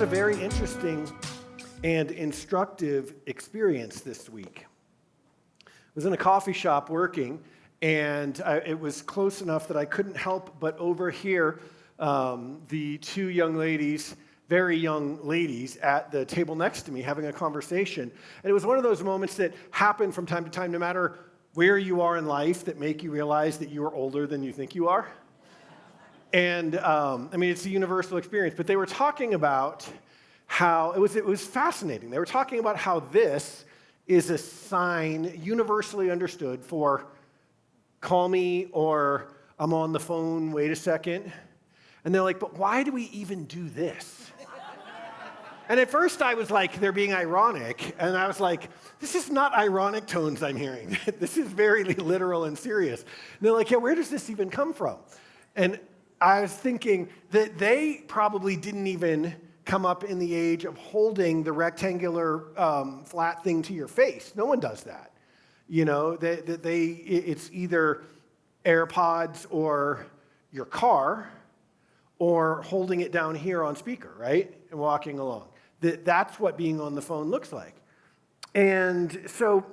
had a very interesting and instructive experience this week. I was in a coffee shop working, and it was close enough that I couldn't help but overhear the two young ladies, very young ladies, at the table next to me having a conversation. And it was one of those moments that happen from time to time, no matter where you are in life, that make you realize that you are older than you think you are. And it's a universal experience. But they were talking about how, it was fascinating. They were talking about how this is a sign universally understood for call me or I'm on the phone, wait a second. And they're like, but why do we even do this? And at first I was like, they're being ironic. And I was like, this is not ironic tones I'm hearing. This is very literal and serious. And they're like, yeah, where does this even come from? And I was thinking that they probably didn't even come up in the age of holding the rectangular flat thing to your face. No one does that. You know, it's either AirPods or your car or holding it down here on speaker, right? And walking along. That's what being on the phone looks like. And so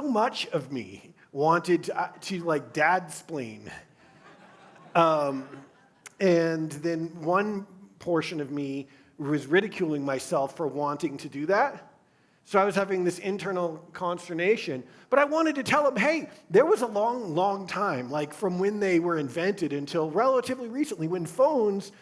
much of me wanted to like dad-splain. And then one portion of me was ridiculing myself for wanting to do that. So I was having this internal consternation. But I wanted to tell them, hey, there was a long, long time, like from when they were invented until relatively recently, when phones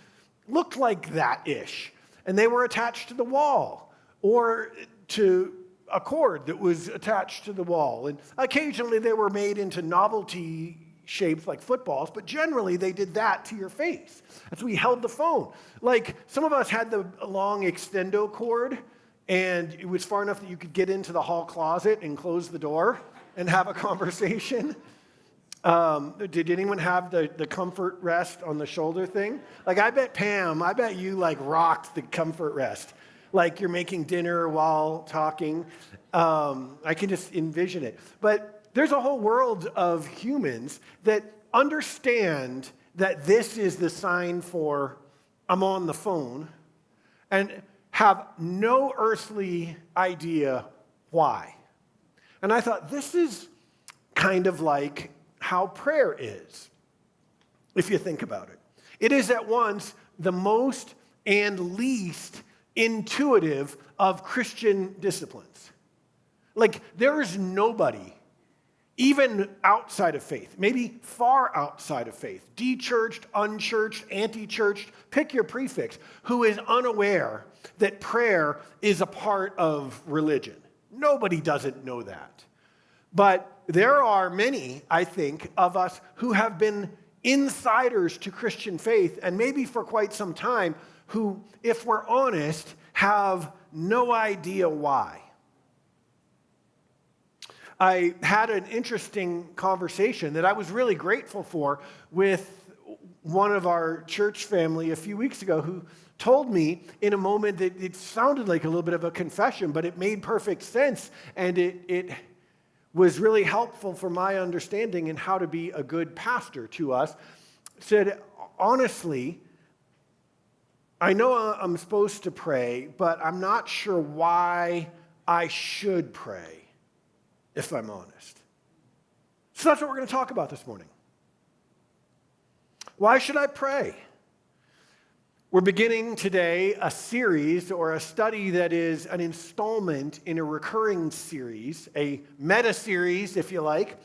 looked like that-ish. And they were attached to the wall or to a cord that was attached to the wall. And occasionally they were made into novelty shapes like footballs, but generally they did that to your face. That's where you held the phone. Like some of us had the long extendo cord, and it was far enough that you could get into the hall closet and close the door and have a conversation. Did anyone have the comfort rest on the shoulder thing? Like I bet you like rocked the comfort rest. Like you're making dinner while talking. I can just envision it. But there's a whole world of humans that understand that this is the sign for I'm on the phone and have no earthly idea why. And I thought this is kind of like how prayer is, if you think about it. It is at once the most and least intuitive of Christian disciplines. Like there is nobody, even outside of faith, maybe far outside of faith, de-churched, unchurched, anti-churched, pick your prefix, who is unaware that prayer is a part of religion. Nobody doesn't know that. But there are many, I think, of us who have been insiders to Christian faith, and maybe for quite some time, who, if we're honest, have no idea why. I had an interesting conversation that I was really grateful for with one of our church family a few weeks ago who told me in a moment that it sounded like a little bit of a confession, but it made perfect sense, and it was really helpful for my understanding in how to be a good pastor to us. Said, honestly, I know I'm supposed to pray, but I'm not sure why I should pray, if I'm honest. So that's what we're going to talk about this morning. Why should I pray? We're beginning today a series or a study that is an installment in a recurring series, a meta-series, if you like,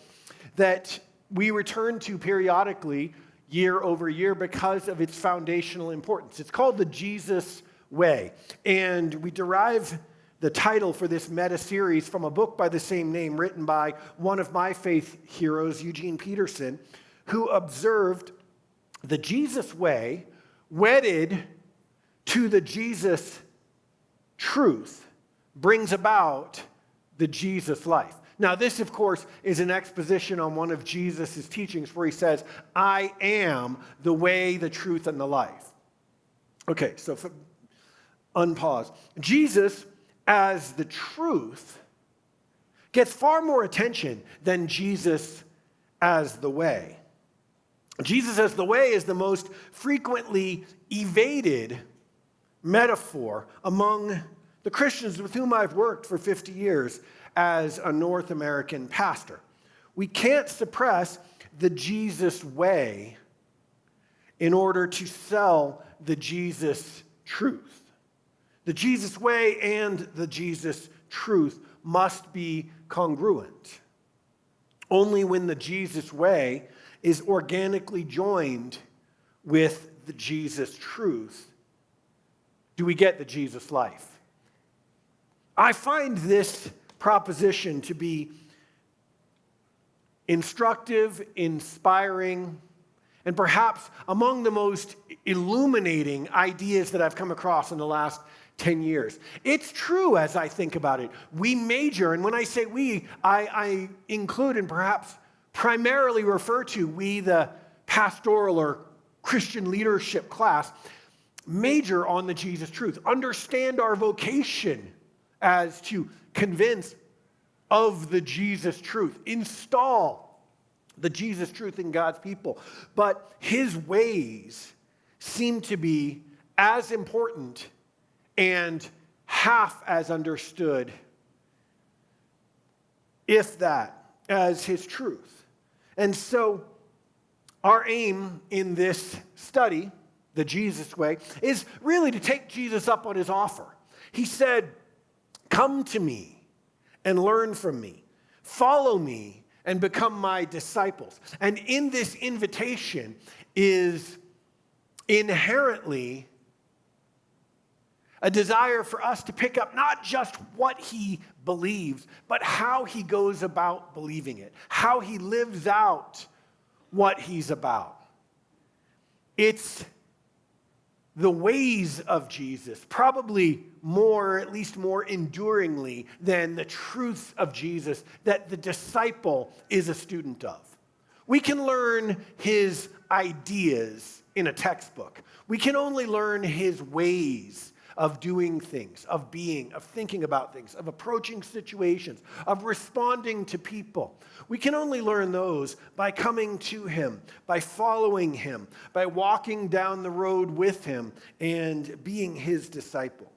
that we return to periodically year over year because of its foundational importance. It's called the Jesus Way, and we derive the title for this meta-series from a book by the same name written by one of my faith heroes, Eugene Peterson, who observed the Jesus way wedded to the Jesus truth brings about the Jesus life. Now, this, of course, is an exposition on one of Jesus' teachings where he says, I am the way, the truth, and the life. Okay, so unpause. Jesus, as the truth, gets far more attention than Jesus as the way. Jesus as the way is the most frequently evaded metaphor among the Christians with whom I've worked for 50 years as a North American pastor. We can't suppress the Jesus way in order to sell the Jesus truth. The Jesus way and the Jesus truth must be congruent. Only when the Jesus way is organically joined with the Jesus truth do we get the Jesus life. I find this proposition to be instructive, inspiring, and perhaps among the most illuminating ideas that I've come across in the last 10 years. It's true as I think about it. We major, and when I say we, I include and perhaps primarily refer to we, the pastoral or Christian leadership class, major on the Jesus truth. Understand our vocation as to convince of the Jesus truth. Install the Jesus truth in God's people. But his ways seem to be as important and half as understood, if that, as his truth. And so our aim in this study, the Jesus way, is really to take Jesus up on his offer. He said, "Come to me and learn from me. Follow me and become my disciples." And in this invitation is inherently a desire for us to pick up not just what he believes, but how he goes about believing it, how he lives out what he's about. It's the ways of Jesus, probably more, at least more enduringly than the truths of Jesus, that the disciple is a student of. We can learn his ideas in a textbook. We can only learn his ways of doing things, of being, of thinking about things, of approaching situations, of responding to people. We can only learn those by coming to him, by following him, by walking down the road with him and being his disciple.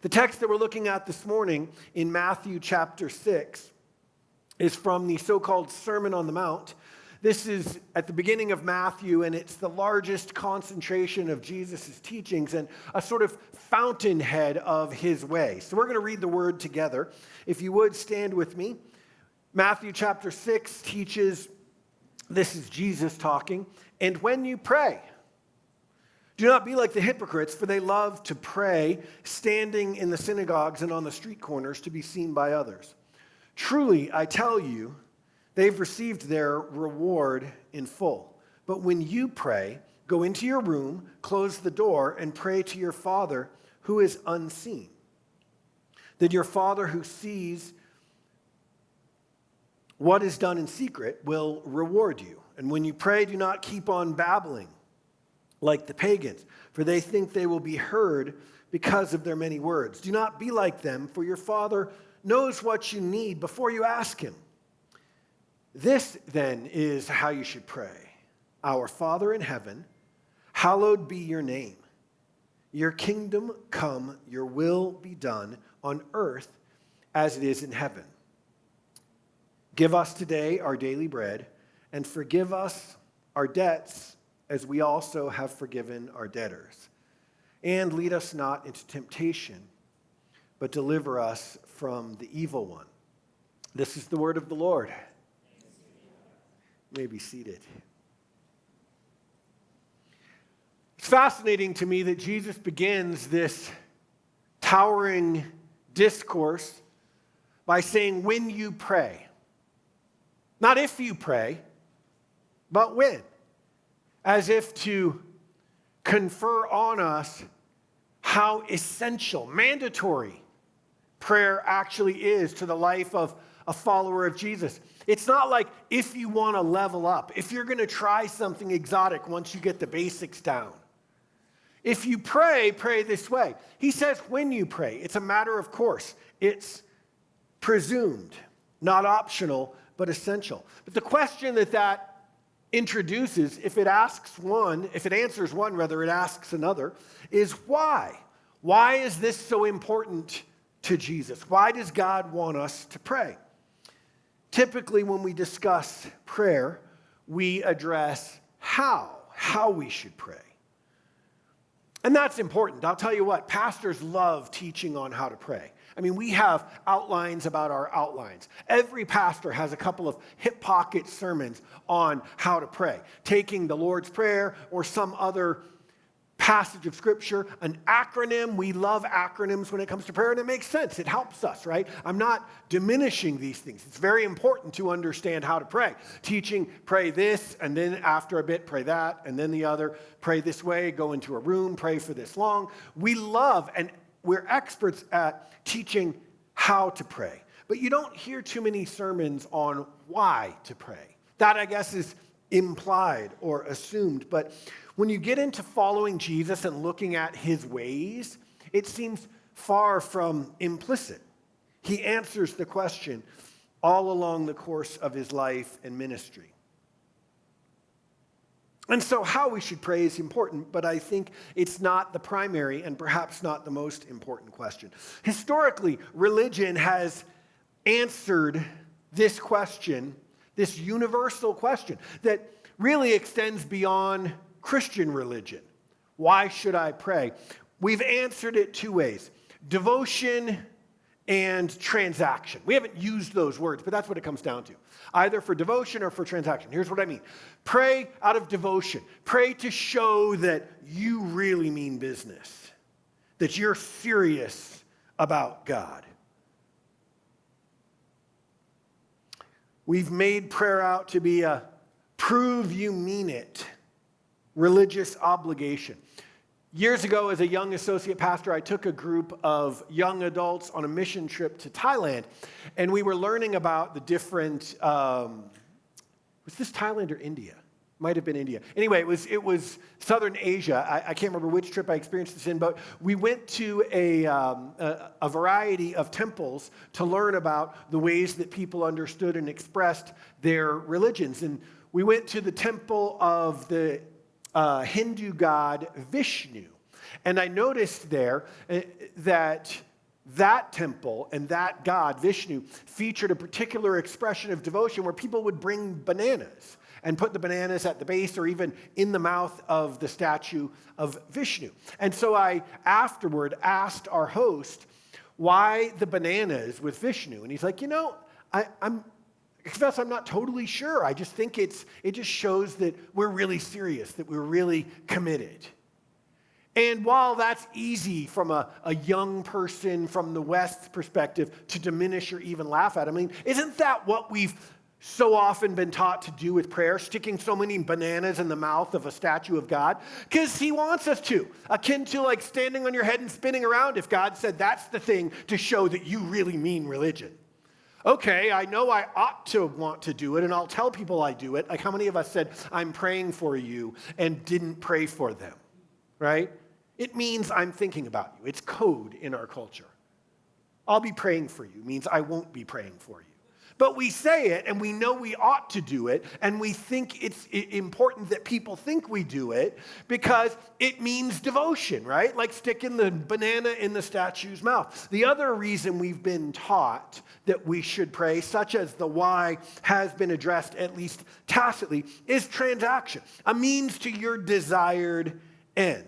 The text that we're looking at this morning in Matthew chapter 6 is from the so-called Sermon on the Mount. This is at the beginning of Matthew, and it's the largest concentration of Jesus' teachings and a sort of fountainhead of his way. So we're going to read the word together. If you would, stand with me. Matthew chapter 6 teaches, this is Jesus talking, "And when you pray, do not be like the hypocrites, for they love to pray, standing in the synagogues and on the street corners to be seen by others. Truly, I tell you, they've received their reward in full. But when you pray, go into your room, close the door, and pray to your Father who is unseen. Then your Father who sees what is done in secret will reward you. And when you pray, do not keep on babbling like the pagans, for they think they will be heard because of their many words. Do not be like them, for your Father knows what you need before you ask him. This, then, is how you should pray. Our Father in heaven, hallowed be your name. Your kingdom come, your will be done on earth as it is in heaven. Give us today our daily bread, and forgive us our debts as we also have forgiven our debtors. And lead us not into temptation, but deliver us from the evil one." This is the word of the Lord. You may be seated. It's fascinating to me that Jesus begins this towering discourse by saying, "When you pray." Not if you pray, but when. As if to confer on us how essential, mandatory prayer actually is to the life of a follower of Jesus. It's not like if you want to level up, if you're going to try something exotic once you get the basics down. If you pray, pray this way. He says when you pray. It's a matter of course. It's presumed, not optional, but essential. But the question that introduces, if it answers one, rather, it asks another, is why? Why is this so important to Jesus? Why does God want us to pray? Typically, when we discuss prayer, we address how we should pray. And that's important. I'll tell you what, pastors love teaching on how to pray. I mean, we have outlines about our outlines. Every pastor has a couple of hip pocket sermons on how to pray, taking the Lord's Prayer or some other passage of Scripture, an acronym. We love acronyms when it comes to prayer, and it makes sense. It helps us, right? I'm not diminishing these things. It's very important to understand how to pray. Teaching, pray this, and then after a bit, pray that, and then the other, pray this way, go into a room, pray for this long. We love, and we're experts at teaching how to pray. But you don't hear too many sermons on why to pray. That, I guess, is implied or assumed. But when you get into following Jesus and looking at his ways, it seems far from implicit. He answers the question all along the course of his life and ministry. And so how we should pray is important, but I think it's not the primary and perhaps not the most important question. Historically, religion has answered this question, this universal question that really extends beyond Christian religion. Why should I pray? We've answered it two ways: devotion and transaction. We haven't used those words, but that's what it comes down to. Either for devotion or for transaction. Here's what I mean. Pray out of devotion. Pray to show that you really mean business, that you're serious about God. We've made prayer out to be a prove you mean it religious obligation. Years ago, as a young associate pastor, I took a group of young adults on a mission trip to Thailand, and we were learning about the different, was this Thailand or India? Might have been India. Anyway, it was Southern Asia. I can't remember which trip I experienced this in, but we went to a variety of temples to learn about the ways that people understood and expressed their religions. And we went to the temple of the Hindu god Vishnu. And I noticed there that temple and that god, Vishnu, featured a particular expression of devotion where people would bring bananas and put the bananas at the base or even in the mouth of the statue of Vishnu. And so I afterward asked our host, why the bananas with Vishnu? And he's like, I confess I'm not totally sure. I just think it just shows that we're really serious, that we're really committed. And while that's easy from a young person from the West's perspective to diminish or even laugh at, isn't that what we've so often been taught to do with prayer, sticking so many bananas in the mouth of a statue of God? Because he wants us to, akin to like standing on your head and spinning around if God said that's the thing to show that you really mean religion. Okay, I know I ought to want to do it, and I'll tell people I do it. Like, how many of us said, I'm praying for you, and didn't pray for them, right? It means I'm thinking about you. It's code in our culture. I'll be praying for you means I won't be praying for you. But we say it, and we know we ought to do it, and we think it's important that people think we do it because it means devotion, right? Like sticking the banana in the statue's mouth. The other reason we've been taught that we should pray, such as the why has been addressed at least tacitly, is transaction, a means to your desired end.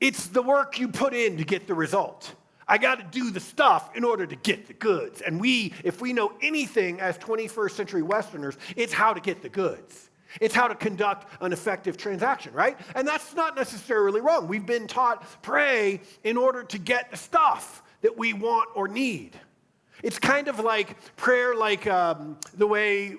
It's the work you put in to get the result. I got to do the stuff in order to get the goods. And if we know anything as 21st century Westerners, it's how to get the goods. It's how to conduct an effective transaction, right? And that's not necessarily wrong. We've been taught pray in order to get the stuff that we want or need. It's kind of like prayer, like the way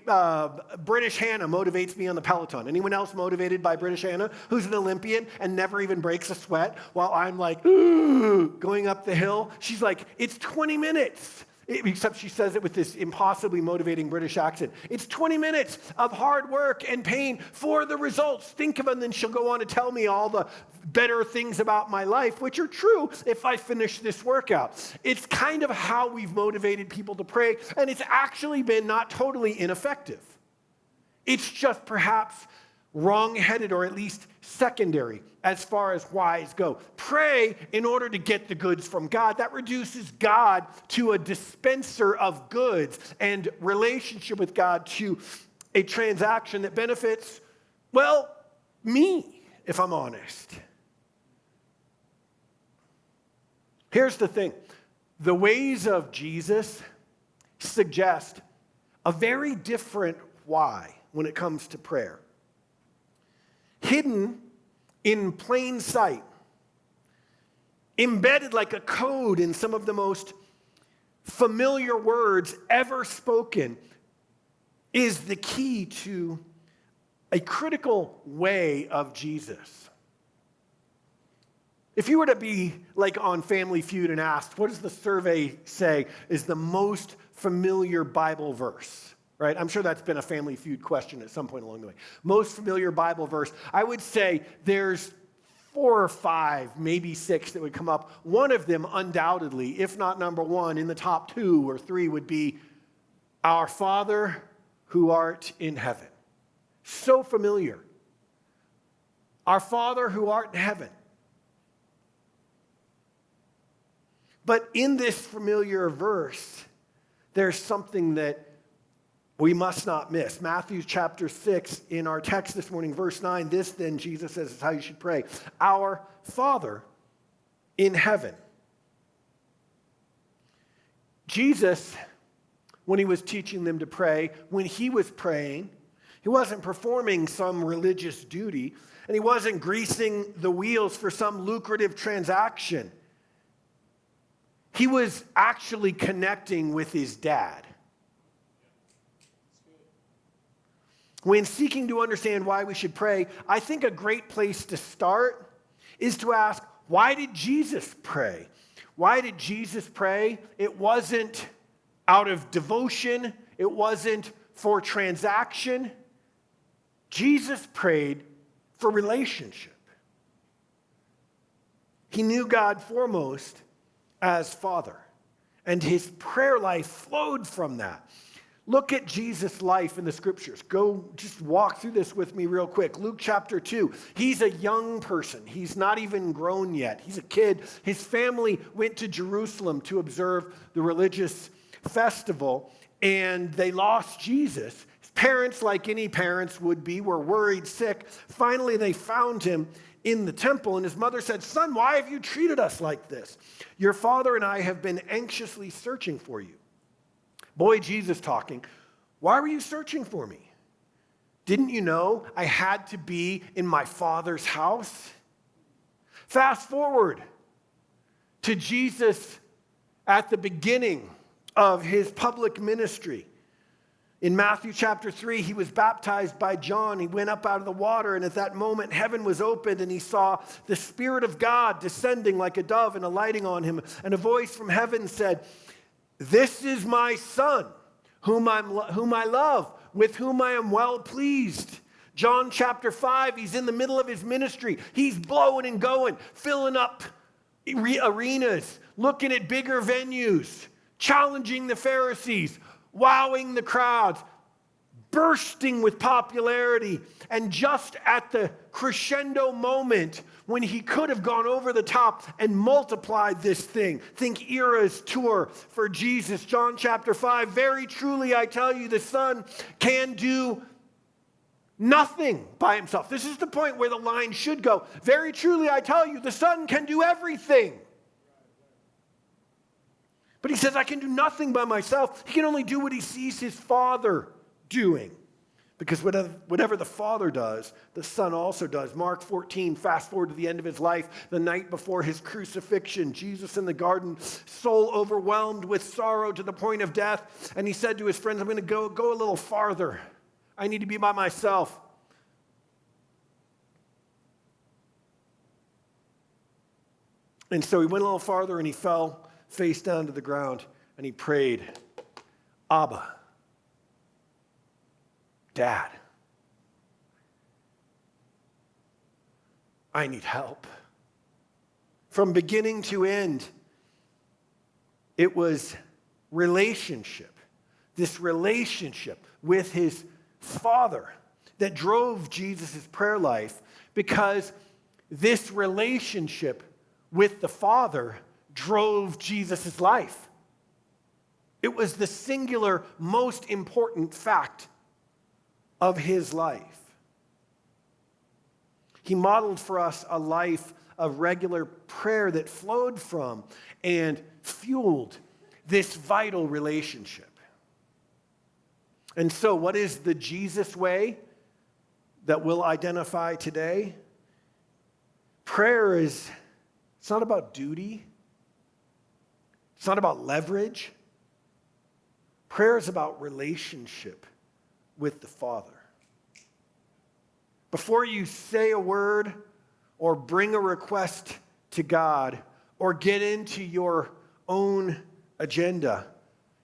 British Hannah motivates me on the Peloton. Anyone else motivated by British Hannah, who's an Olympian and never even breaks a sweat while I'm like, going up the hill? She's like, it's 20 minutes. Except she says it with this impossibly motivating British accent. It's 20 minutes of hard work and pain for the results. Think of it, and then she'll go on to tell me all the better things about my life, which are true if I finish this workout. It's kind of how we've motivated people to pray, and it's actually been not totally ineffective. It's just perhaps wrong-headed or at least secondary as far as whys go. Pray in order to get the goods from God. That reduces God to a dispenser of goods and relationship with God to a transaction that benefits, well, me, if I'm honest. Here's the thing. The ways of Jesus suggest a very different why when it comes to prayer. Hidden in plain sight, embedded like a code in some of the most familiar words ever spoken, is the key to a critical way of Jesus. If you were to be like on Family Feud and asked, what does the survey say is the most familiar Bible verse? Right? I'm sure that's been a Family Feud question at some point along the way. Most familiar Bible verse. I would say there's 4 or 5, maybe 6 that would come up. One of them undoubtedly, if not number one, in the top 2 or 3 would be, Our Father who art in heaven. So familiar. Our Father who art in heaven. But in this familiar verse, there's something that we must not miss. Matthew chapter 6, in our text this morning, verse 9, this then, Jesus says, is how you should pray. Our Father in heaven. Jesus, when he was teaching them to pray, when he was praying, he wasn't performing some religious duty, and he wasn't greasing the wheels for some lucrative transaction. He was actually connecting with his dad. When seeking to understand why we should pray, I think a great place to start is to ask, why did Jesus pray? Why did Jesus pray? It wasn't out of devotion. It wasn't for transaction. Jesus prayed for relationship. He knew God foremost as Father, and his prayer life flowed from that. Look at Jesus' life in the scriptures. Go just walk through this with me real quick. Luke chapter 2. He's a young person. He's not even grown yet. He's a kid. His family went to Jerusalem to observe the religious festival, and they lost Jesus. His parents, like any parents would be, were worried, sick. Finally, they found him in the temple, and his mother said, "Son, why have you treated us like this? Your father and I have been anxiously searching for you." Boy, Jesus talking. "Why were you searching for me? Didn't you know I had to be in my Father's house?" Fast forward to Jesus at the beginning of his public ministry. In Matthew chapter 3, he was baptized by John. He went up out of the water, and at that moment, heaven was opened, and he saw the Spirit of God descending like a dove and alighting on him. And a voice from heaven said, "This is my Son, whom I love, with whom I am well pleased." John chapter 5, he's in the middle of his ministry. He's blowing and going, filling up arenas, looking at bigger venues, challenging the Pharisees, wowing the crowds, bursting with popularity. And just at the crescendo moment when he could have gone over the top and multiplied this thing, think Era's tour for Jesus, John chapter 5, "Very truly I tell you, the Son can do nothing by himself." This is the point where the line should go. "Very truly I tell you, the Son can do everything." But he says, "I can do nothing by myself." He can only do what he sees his Father doing. Because whatever the Father does, the Son also does. Mark 14, fast forward to the end of his life, the night before his crucifixion, Jesus in the garden, soul overwhelmed with sorrow to the point of death. And he said to his friends, "I'm going to go a little farther. I need to be by myself." And so he went a little farther, and he fell face down to the ground, and he prayed, "Abba, Dad, I need help." From beginning to end, it was relationship. This relationship with his Father that drove Jesus' prayer life, because this relationship with the Father drove Jesus' life. It was the singular, most important fact of his life. He modeled for us a life of regular prayer that flowed from and fueled this vital relationship. And so, what is the Jesus way that we'll identify today? Prayer it's not about duty. It's not about leverage. Prayer is about relationship with the Father. Before you say a word or bring a request to God or get into your own agenda,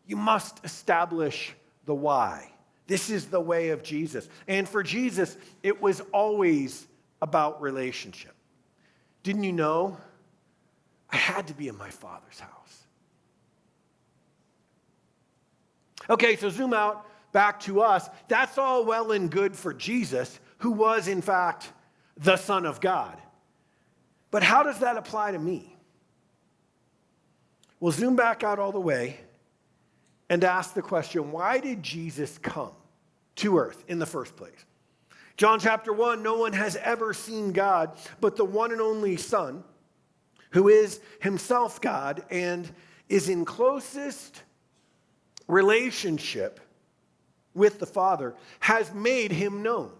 you must establish the why. This is the way of Jesus. And for Jesus, it was always about relationship. Didn't you know? I had to be in my Father's house. Okay, so zoom out back to us. That's all well and good for Jesus, who was, in fact, the Son of God. But how does that apply to me? We'll zoom back out all the way and ask the question, why did Jesus come to earth in the first place? John chapter 1, no one has ever seen God but the one and only Son, who is himself God and is in closest relationship with the Father, has made him known.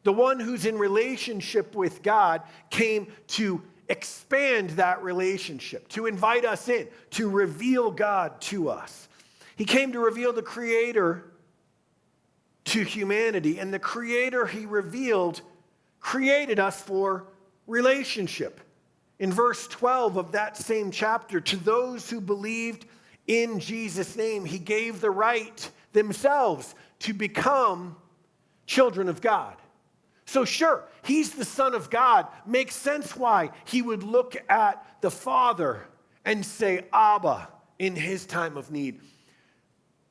The one who's in relationship with God came to expand that relationship, to invite us in, to reveal God to us. He came to reveal the Creator to humanity, and the Creator he revealed created us for relationship. In verse 12 of that same chapter, to those who believed in Jesus' name, he gave the right themselves to become children of God. So sure, he's the Son of God. Makes sense why he would look at the Father and say, Abba, in his time of need.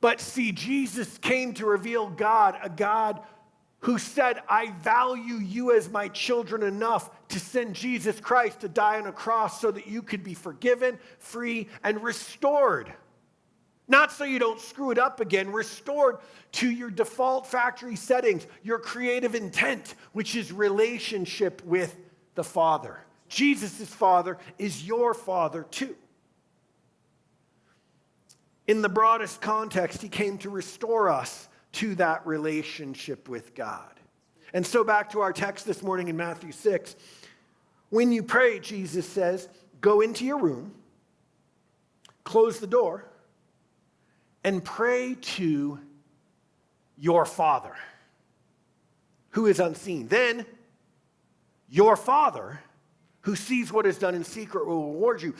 But see, Jesus came to reveal God, a God who said, I value you as my children enough to send Jesus Christ to die on a cross so that you could be forgiven, free, and restored. Not so you don't screw it up again, restored to your default factory settings, your creative intent, which is relationship with the Father. Jesus' Father is your Father too. In the broadest context, he came to restore us to that relationship with God. And so back to our text this morning in Matthew 6. When you pray, Jesus says, go into your room, close the door, and pray to your Father, who is unseen. Then your Father, who sees what is done in secret, will reward you.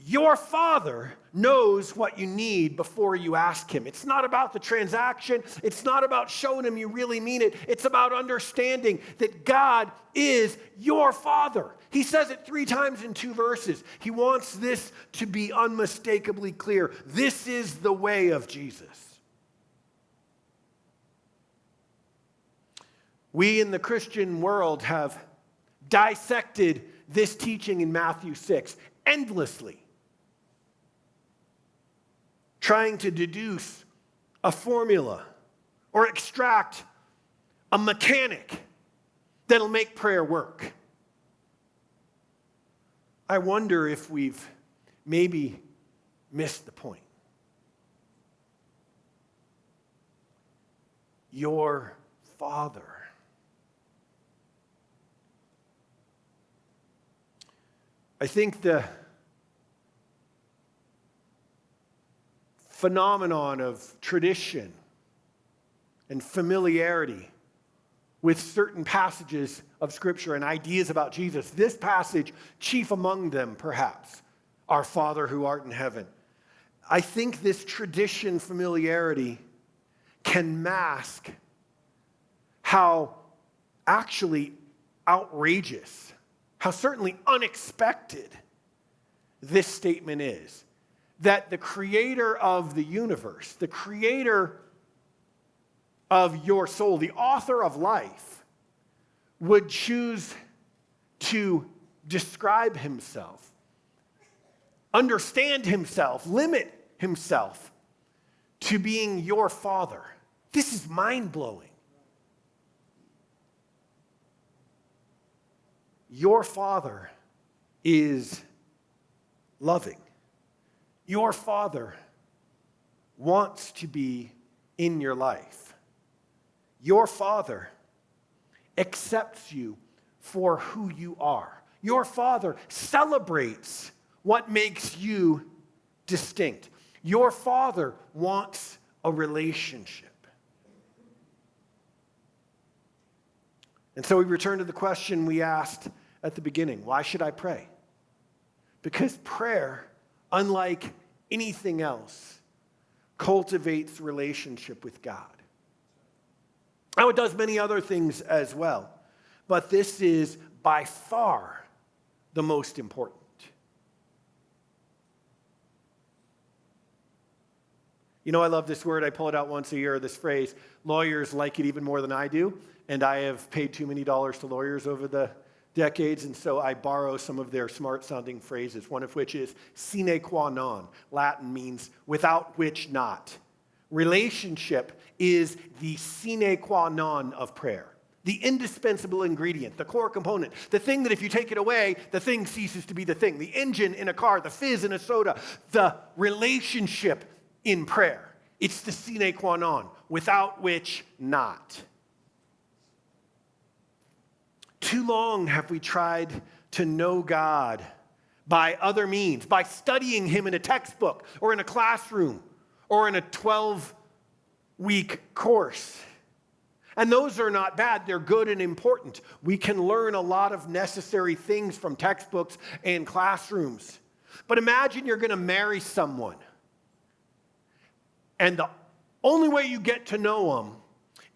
Your Father knows what you need before you ask him. It's not about the transaction. It's not about showing him you really mean it. It's about understanding that God is your Father. He says it 3 times in 2 verses. He wants this to be unmistakably clear. This is the way of Jesus. We in the Christian world have dissected this teaching in Matthew 6 endlessly, trying to deduce a formula or extract a mechanic that'll make prayer work. I wonder if we've maybe missed the point. Your Father. I think the phenomenon of tradition and familiarity with certain passages of Scripture and ideas about Jesus. This passage, chief among them, perhaps, our Father who art in heaven. I think this tradition familiarity can mask how actually outrageous, how certainly unexpected this statement is. That the creator of the universe, the creator of your soul, the author of life, would choose to describe himself, understand himself, limit himself to being your Father. This is mind-blowing. Your Father is loving. Your Father wants to be in your life. Your Father accepts you for who you are. Your Father celebrates what makes you distinct. Your Father wants a relationship. And so we return to the question we asked at the beginning. Why should I pray? Because prayer, unlike anything else, cultivates relationship with God. Now, it does many other things as well, but this is by far the most important. You know, I love this word. I pull it out once a year, this phrase. Lawyers like it even more than I do, and I have paid too many dollars to lawyers over the decades, and so I borrow some of their smart-sounding phrases, one of which is sine qua non. Latin means without which not. Relationship is the sine qua non of prayer, the indispensable ingredient, the core component, the thing that if you take it away, the thing ceases to be the thing. The engine in a car, the fizz in a soda, the relationship in prayer. It's the sine qua non, without which not. Too long have we tried to know God by other means, by studying him in a textbook or in a classroom or in a 12-week course. And those are not bad. They're good and important. We can learn a lot of necessary things from textbooks and classrooms. But imagine you're going to marry someone, and the only way you get to know them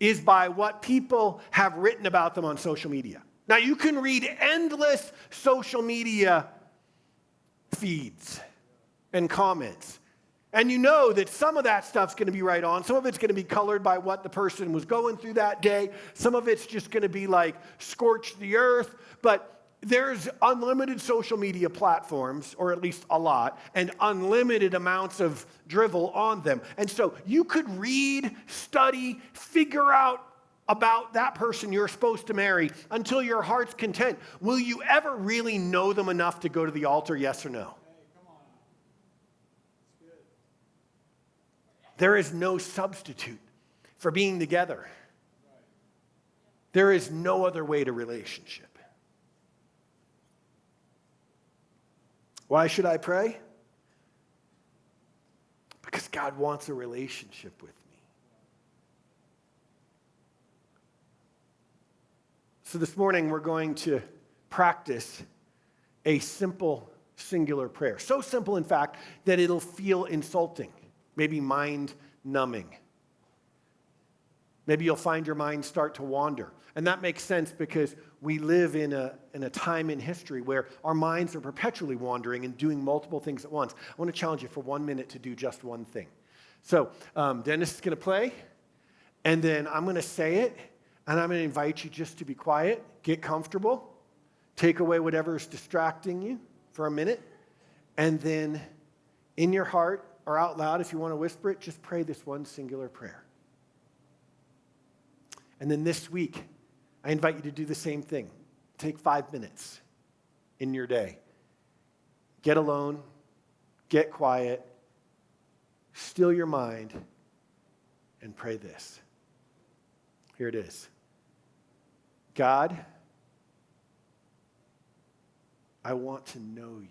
is by what people have written about them on social media. Now, you can read endless social media feeds and comments, and you know that some of that stuff's going to be right on. Some of it's going to be colored by what the person was going through that day. Some of it's just going to be like scorch the earth. But there's unlimited social media platforms, or at least a lot, and unlimited amounts of drivel on them. And so you could read, study, figure out about that person you're supposed to marry until your heart's content. Will you ever really know them enough to go to the altar, yes or no? Hey, come on. That's good. There is no substitute for being together. There is no other way to relationship. Why should I pray? Because God wants a relationship with me. So this morning we're going to practice a simple, singular prayer. So simple, in fact, that it'll feel insulting, maybe mind-numbing. Maybe you'll find your mind start to wander. And that makes sense because we live in a time in history where our minds are perpetually wandering and doing multiple things at once. I want to challenge you for 1 minute to do just one thing. So Dennis is going to play, and then I'm going to say it, and I'm going to invite you just to be quiet, get comfortable, take away whatever's distracting you for a minute, and then in your heart or out loud, if you want to whisper it, just pray this one singular prayer. And then this week, I invite you to do the same thing. Take 5 minutes in your day. Get alone, get quiet, still your mind, and pray this. Here it is. God, I want to know you.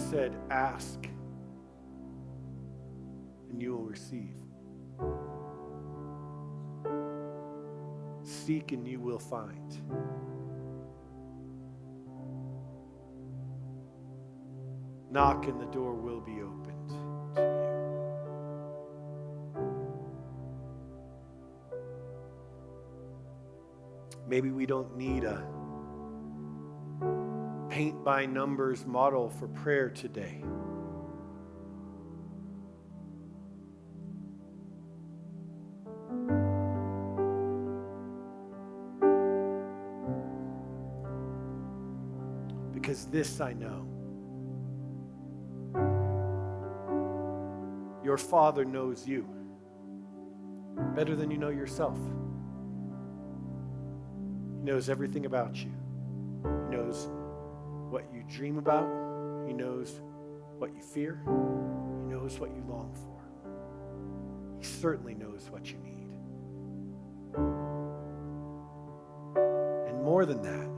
said, ask and you will receive. Seek and you will find. Knock and the door will be opened to you. Maybe we don't need a paint by numbers model for prayer today. Because this I know. Your Father knows you better than you know yourself. He knows everything about you. He knows what you dream about. He knows what you fear. He knows what you long for. He certainly knows what you need. And more than that,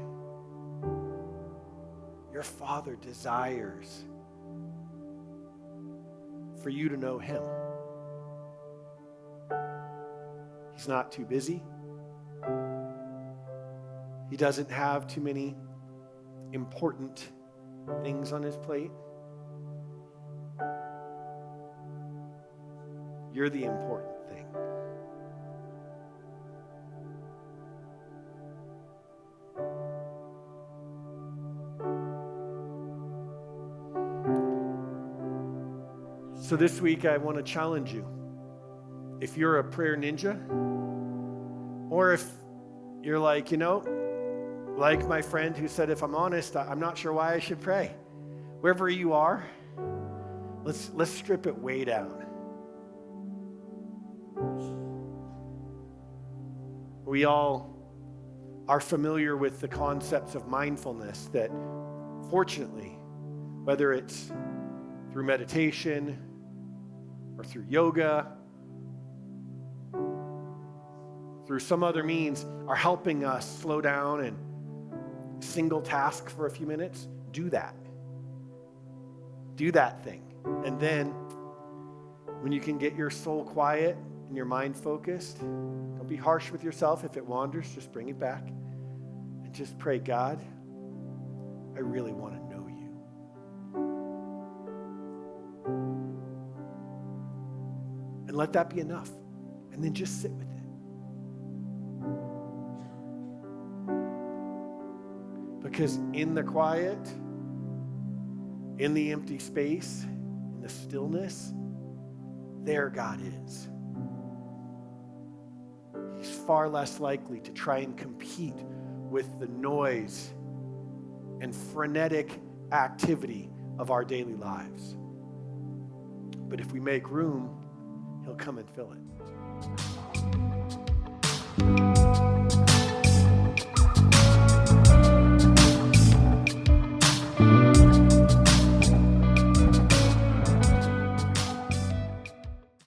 your Father desires for you to know him. He's not too busy. He doesn't have too many important things on his plate. You're the important thing. So this week I want to challenge you. If you're a prayer ninja, or if you're like, like my friend who said, if I'm honest, I'm not sure why I should pray. Wherever you are, let's strip it way down. We all are familiar with the concepts of mindfulness that, fortunately, whether it's through meditation or through yoga, through some other means, are helping us slow down and single task for a few minutes. Do that. Do that thing. And then when you can get your soul quiet and your mind focused, don't be harsh with yourself. If it wanders, just bring it back and just pray, God, I really want to know you. And let that be enough. And then just sit with it. Because in the quiet, in the empty space, in the stillness, there God is. He's far less likely to try and compete with the noise and frenetic activity of our daily lives. But if we make room, he'll come and fill it.